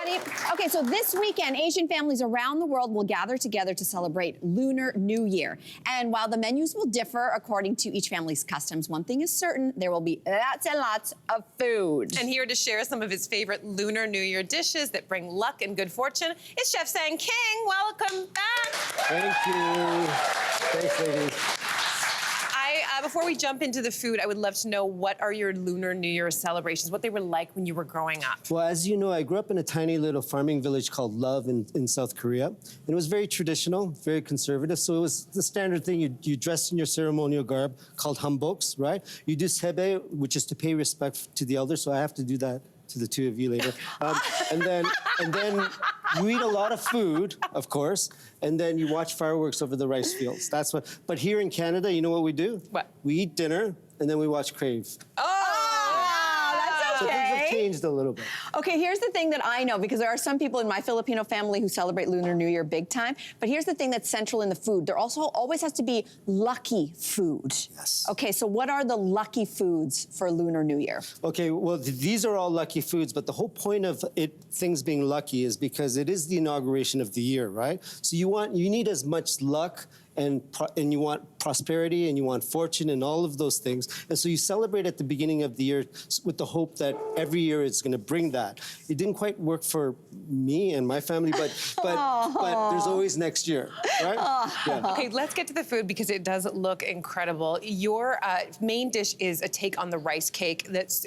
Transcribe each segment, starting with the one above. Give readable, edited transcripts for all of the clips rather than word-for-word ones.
everybody. Okay, so this weekend, Asian families around the world will gather together to celebrate Lunar New Year. And while the menus will differ according to each family's customs, one thing is certain, there will be lots and lots of food. And here to share some of his favorite Lunar New Year dishes that bring luck and good fortune is Chef Sang King. Welcome back. Thank you. Thanks, ladies. Before we jump into the food, I would love to know what are your Lunar New Year celebrations, what they were like when you were growing up. Well, as you know, I grew up in a tiny little farming village called Love in South Korea. And it was very traditional, very conservative. So it was the standard thing. You dress in your ceremonial garb called hanboks, right? You do sebe, which is to pay respect to the elders. So I have to do that to the two of you later. And then you eat a lot of food, of course, and then you watch fireworks over the rice fields. That's what. But here in Canada, you know what we do? What? We eat dinner, and then we watch Crave. That's So okay. things have changed a little bit. Okay, here's the thing that I know, because there are some people in my Filipino family who celebrate Lunar New Year big time, but here's the thing that's central in the food. There also always has to be lucky food. Yes. Okay, so what are the lucky foods for Lunar New Year? Okay, well, these are all lucky foods, but the whole point of things being lucky is because it is the inauguration of the year, right? So you need as much luck and you want prosperity and you want fortune and all of those things. And so you celebrate at the beginning of the year with the hope that every year it's going to bring that. It didn't quite work for me and my family, but there's always next year, right? Yeah. Okay, let's get to the food because it does look incredible. Your main dish is a take on the rice cake. That's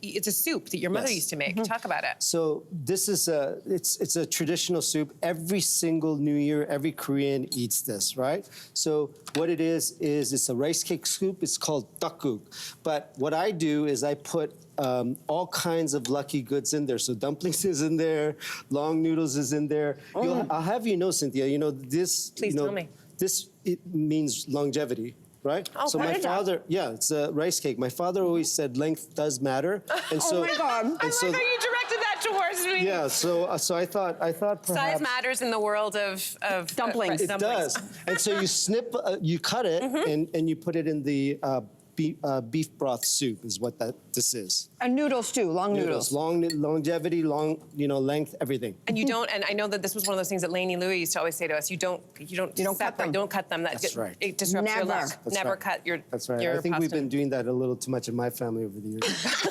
it's a soup that your mother used to make. Talk about it. So this is it's a traditional soup. Every single New Year, every Korean eats this, right? So what it is it's a rice cake soup. It's called tteokguk. But what I do is I put all kinds of lucky goods in there. So dumplings is in there, long noodles is in there. I'll have you know, Cynthia, you know, this... Please tell me. This, it means longevity. Right? Oh, so my father, it's a rice cake. My father always said length does matter. And so, oh my God. I like how you directed that towards me. Yeah, so I thought perhaps... Size matters in the world of dumplings. It does. And so you you cut it, and you put it in the beef broth soup is what this is. A noodle stew, long noodles. Longevity, length, everything. And you don't, and I know that this was one of those things that Lainey Louie used to always say to us, you don't cut them. Don't cut them. That's right. It disrupts your luck. That's Never right. cut your That's right. your I think pasta. we've been doing that a little too much in my family over the years.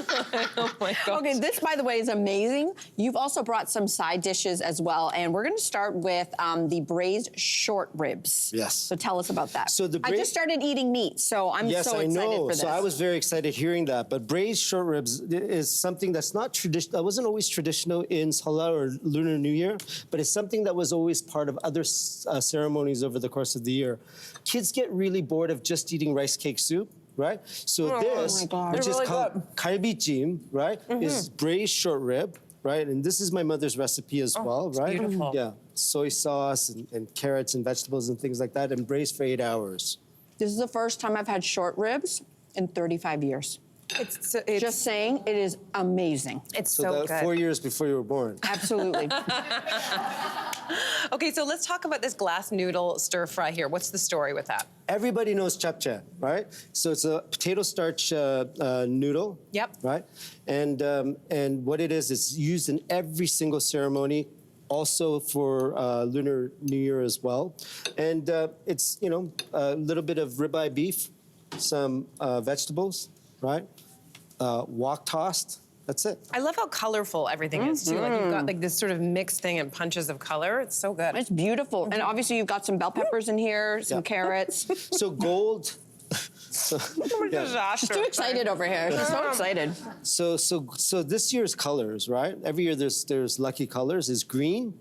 Oh my God. Okay, this, by the way, is amazing. You've also brought some side dishes as well, and we're going to start with the braised short ribs. Yes. So tell us about that. So I just started eating meat, so I'm so excited for this. So I was very excited hearing that. But braised short ribs is something that's not traditional. That wasn't always traditional in Seollal or Lunar New Year, but it's something that was always part of other ceremonies over the course of the year. Kids get really bored of just eating rice cake soup. Right? So this, which is called galbijim, right, is braised short rib, right? And this is my mother's recipe as well, right? Beautiful. Yeah, soy sauce and carrots and vegetables and things like that, and braised for 8 hours. This is the first time I've had short ribs in 35 years. It's Just saying, it is amazing. It's So so that good. 4 years before you were born. Absolutely. Okay, so let's talk about this glass noodle stir fry here. What's the story with that? Everybody knows japchae, right? So it's a potato starch noodle. Yep. Right? And what it is, it's used in every single ceremony, also for Lunar New Year as well. And it's, a little bit of ribeye beef, some vegetables, right? Wok tossed. That's it. I love how colorful everything is too. Like you've got like this sort of mixed thing and punches of color. It's so good. It's beautiful. And obviously you've got some bell peppers in here, some carrots. So gold. She's too excited over here. She's so excited. So this year's colors, right? Every year there's lucky colors. Is green,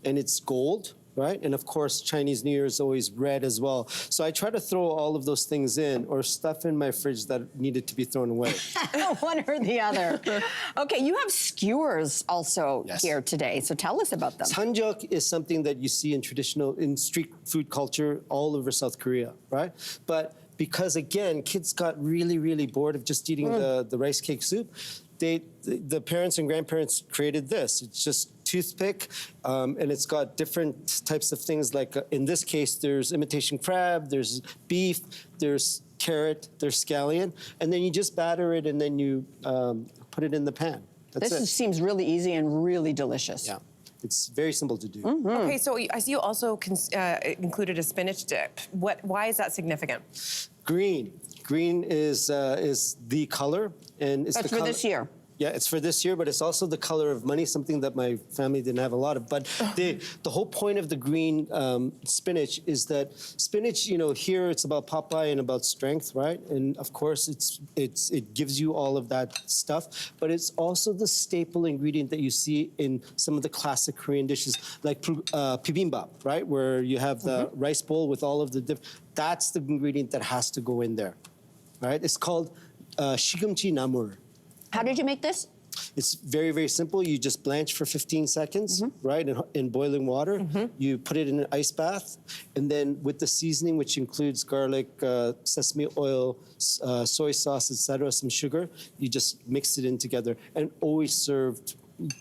and it's gold, right? And of course, Chinese New Year is always red as well. So I try to throw all of those things in or stuff in my fridge that needed to be thrown away. One or the other. Okay, you have skewers also here today. So tell us about them. Sanjeok is something that you see in street food culture all over South Korea, right? But because again, kids got really, really bored of just eating the rice cake soup, the parents and grandparents created this. It's just toothpick, and it's got different types of things. Like in this case, there's imitation crab, there's beef, there's carrot, there's scallion, and then you just batter it and then you put it in the pan. That's it. Seems really easy and really delicious. Yeah, it's very simple to do. Okay, so I see you also included a spinach dip. Why is that significant? Green is the color, and it's That's the for color. this year. Yeah, it's for this year, but it's also the color of money, something that my family didn't have a lot of. But the whole point of the green spinach is that spinach, here it's about Popeye and about strength, right? And of course, it gives you all of that stuff, but it's also the staple ingredient that you see in some of the classic Korean dishes, like bibimbap, right? Where you have the rice bowl with all of the that's the ingredient that has to go in there, right? It's called shigumchi namur. How did you make this? It's very, very simple. You just blanch for 15 seconds, right, in boiling water. You put it in an ice bath, and then with the seasoning, which includes garlic, sesame oil, soy sauce, etc., some sugar, you just mix it in together, and always served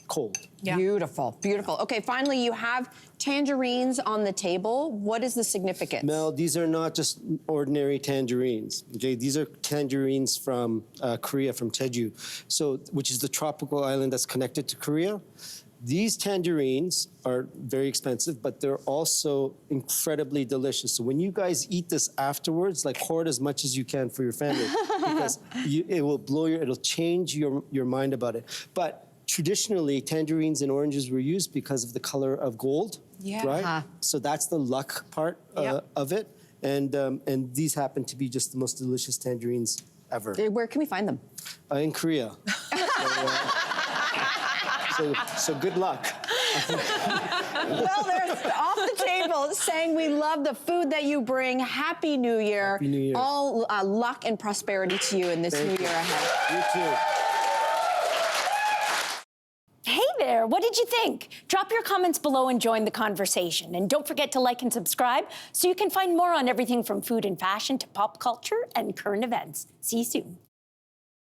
cold. Yeah. Beautiful, beautiful. Okay, finally, you have tangerines on the table. What is the significance? Mel, these are not just ordinary tangerines. Okay, these are tangerines from Korea, from Jeju, which is the tropical island that's connected to Korea. These tangerines are very expensive, but they're also incredibly delicious. So when you guys eat this afterwards, like hoard as much as you can for your family, because it will it'll change your mind about it. But traditionally, tangerines and oranges were used because of the color of gold, right? So that's the luck part of it. And these happen to be just the most delicious tangerines ever. Where can we find them? In Korea. So good luck. Well, they're off the table saying we love the food that you bring. Happy New Year. Happy New Year. All luck and prosperity to you in this new year ahead. You too. Hey there, what did you think? Drop your comments below and join the conversation. And don't forget to like and subscribe so you can find more on everything from food and fashion to pop culture and current events. See you soon.